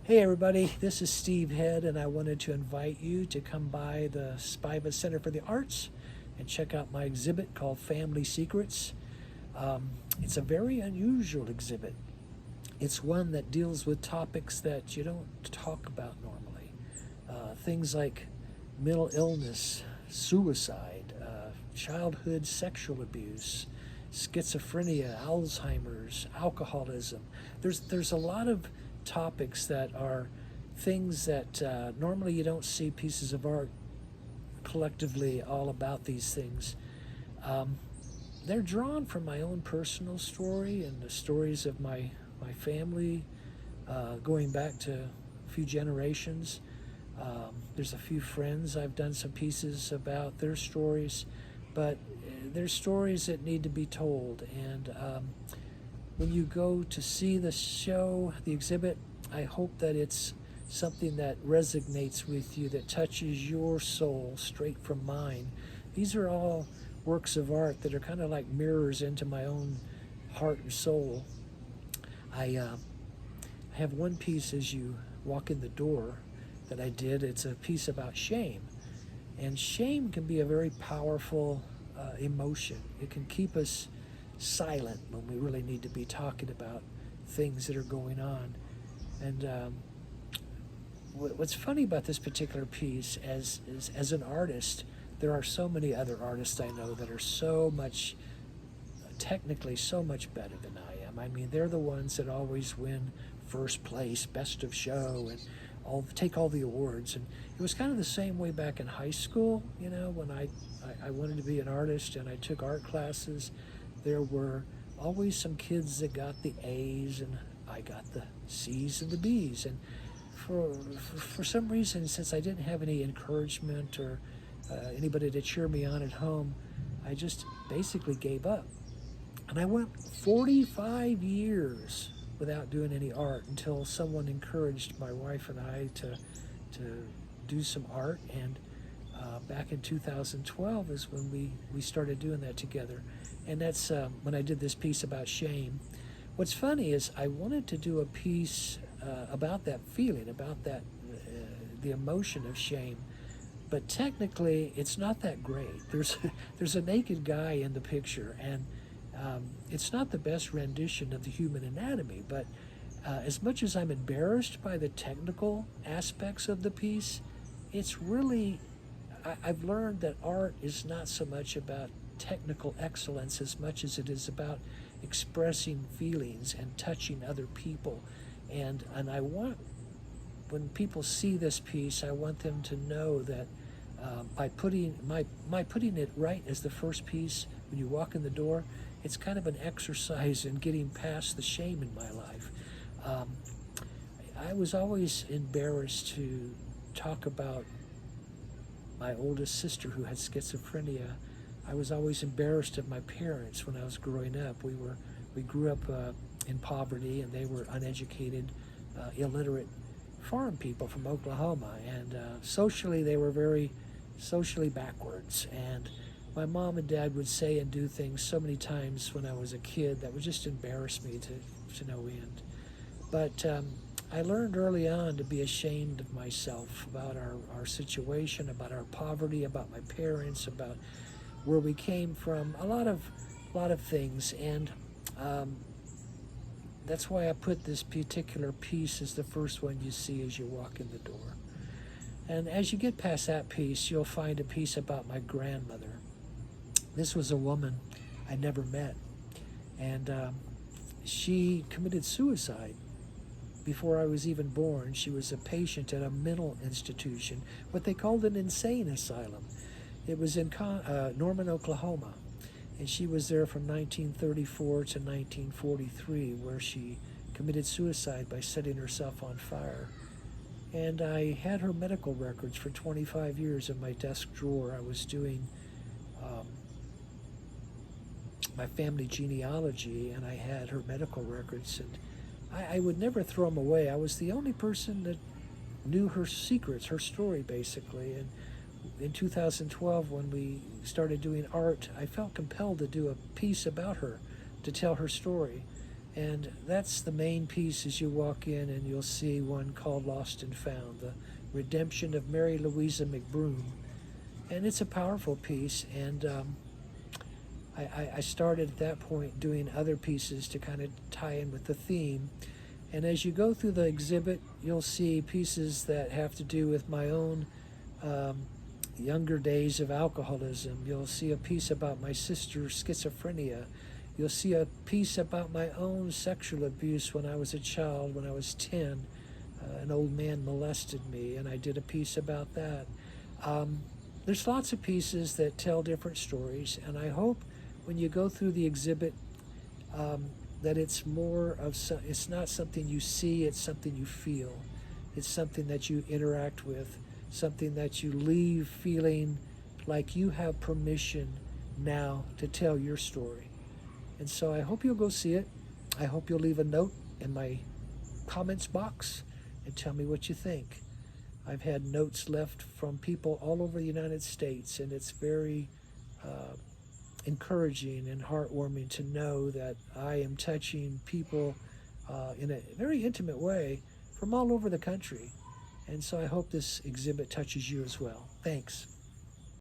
Hey everybody, this is Steve Head, and I wanted to invite you to come by the Spiva Center for the Arts and check out my exhibit called Family Secrets. It's a very unusual exhibit. It's one that deals with topics that you don't talk about normally. Things like mental illness, suicide, childhood sexual abuse, schizophrenia, Alzheimer's, alcoholism. There's a lot of topics that are things that normally you don't see pieces of art collectively all about these things. Um, they're drawn from my own personal story and the stories of my family going back to a few generations. There's a few friends I've done some pieces about their stories, but they're stories that need to be told. And when you go to see the show, the exhibit, I hope that it's something that resonates with you, that touches your soul straight from mine. These are all works of art that are kind of like mirrors into my own heart and soul. I have one piece as you walk in the door that I did. It's a piece about shame. And shame can be a very powerful emotion. It can keep us silent when we really need to be talking about things that are going on. And what's funny about this particular piece, as an artist, there are so many other artists I know that are so much, technically so much better than I am. I mean, they're the ones that always win first place, best of show, and take all the awards. And it was kind of the same way back in high school, you know, when I wanted to be an artist and I took art classes. There were always some kids that got the A's and I got the C's and the B's. And for some reason, since I didn't have any encouragement or anybody to cheer me on at home, I just basically gave up. And I went 45 years without doing any art until someone encouraged my wife and I to do some art. And back in 2012 is when we started doing that together. And that's when I did this piece about shame. What's funny is I wanted to do a piece about that feeling, about that the emotion of shame. But technically, it's not that great. There's a naked guy in the picture, and it's not the best rendition of the human anatomy. But as much as I'm embarrassed by the technical aspects of the piece, it's really, I've learned that art is not so much about technical excellence as much as it is about expressing feelings and touching other people. And I want, when people see this piece, I want them to know that by putting putting it right as the first piece when you walk in the door, it's kind of an exercise in getting past the shame in my life. I was always embarrassed to talk about my oldest sister who had schizophrenia. I was always embarrassed of my parents when I was growing up. We grew up in poverty, and they were uneducated, illiterate farm people from Oklahoma, and socially they were very socially backwards. And my mom and dad would say and do things so many times when I was a kid that would just embarrass me to no end. But I learned early on to be ashamed of myself, about our situation, about our poverty, about my parents, about where we came from, a lot of things. And that's why I put this particular piece as the first one you see as you walk in the door. And as you get past that piece, you'll find a piece about my grandmother. This was a woman I never met, and she committed suicide before I was even born. She was a patient at a mental institution, what they called an insane asylum. It was in Norman, Oklahoma, and she was there from 1934 to 1943, where she committed suicide by setting herself on fire. And I had her medical records for 25 years in my desk drawer. I was doing my family genealogy, and I had her medical records, and I would never throw them away. I was the only person that knew her secrets, her story, basically. And in 2012, when we started doing art, I felt compelled to do a piece about her, to tell her story. And that's the main piece as you walk in, and you'll see one called Lost and Found, the redemption of Mary Louisa McBroom. And it's a powerful piece, and I started at that point doing other pieces to kind of tie in with the theme. And as you go through the exhibit, you'll see pieces that have to do with my own younger days of alcoholism. You'll see a piece about my sister's schizophrenia. You'll see a piece about my own sexual abuse when I was a child, when I was 10. An old man molested me, and I did a piece about that. There's lots of pieces that tell different stories, and I hope when you go through the exhibit that it's more of, it's not something you see, it's something you feel. It's something that you interact with, something that you leave feeling like you have permission now to tell your story. And so I hope you'll go see it. I hope you'll leave a note in my comments box and tell me what you think. I've had notes left from people all over the United States, and it's very encouraging and heartwarming to know that I am touching people in a very intimate way from all over the country. And so I hope this exhibit touches you as well. Thanks.